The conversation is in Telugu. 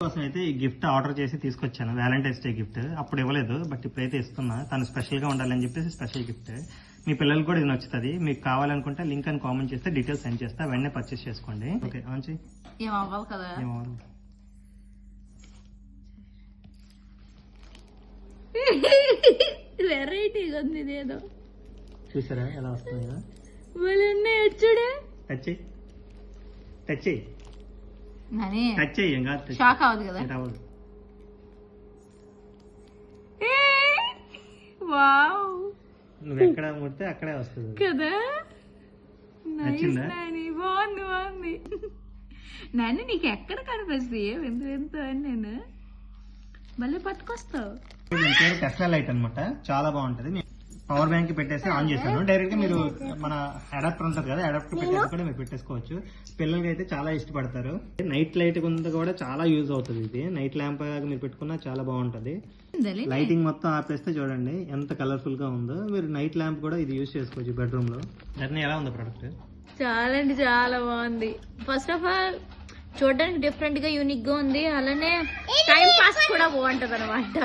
కోసం అయితే ఈ గిఫ్ట్ ఆర్డర్ చేసి తీసుకొచ్చాను, వ్యాలంటైన్స్ డే గిఫ్ట్. అప్పుడు ఇవ్వలేదు, బట్ ఇప్పుడైతే ఇస్తున్నా. తను స్పెషల్ గా ఉండాలని చెప్పేసి స్పెషల్ గిఫ్ట్. మీ పిల్లలకు కూడా ఇది నచ్చుతుంది. మీకు కావాలనుకుంటే లింక్ అని కామెంట్ చేస్తే డీటెయిల్స్ సెండ్ చేస్తా, వెంటనే పర్చేస్ చేసుకోండి. ఓకే ఆన్ చేయి. ఏమవ్వాలి కదా, వెరైటీగా ఉంది ఇదేదో. చూసారా ఎలా వస్తుంది కదా. చూడే టచ్ చేయి, టచ్ చేయి, టచ్ చేయి. ఏం కాదు, షాక్ అవ్వదు కదా. అవ్వదు. వావ్, నువ్వు ఎక్కడ ముడితే అక్కడే వస్తుంది కదా. నచ్చిందా? బాగుంది బాగుంది. నాన్న నీకు ఎక్కడ కనిపిస్తుంది వింత వింత అని నేను మళ్ళీ పట్టుకొస్తావు. టెస్లా లైట్ అనమాట, చాలా బాగుంటది. పవర్ బ్యాంక్ పెట్టేసి ఆన్ చేశాను. డైరెక్ట్ గా మీరు మన అడాప్టర్ ఉంటుంది కదా, అడాప్టర్ పెట్టేసి కూడా మీరు పెట్టేసుకోవచ్చు. పిల్లలకి అయితే చాలా ఇష్టపడతారు. నైట్ లైట్ కింద కూడా చాలా యూజ్ అవుతుంది. ఇది నైట్ ల్యాంప్ మీరు పెట్టుకున్నా చాలా బాగుంటది. లైటింగ్ మొత్తం ఆపేస్తే చూడండి ఎంత కలర్ఫుల్ గా ఉందో. మీరు నైట్ ల్యాంప్ కూడా ఇది యూజ్ చేసుకోవచ్చు బెడ్రూమ్ లో. దాన్ని ఎలా ఉంది ప్రోడక్ట్? చాలా అంటే చాలా బాగుంది. ఫస్ట్ ఆఫ్ ఆల్ చూడడానికి డిఫరెంట్ గా యూనిక్ గా ఉంది, అలానే టైం పాస్ కూడా బాగుంటది అనమాట.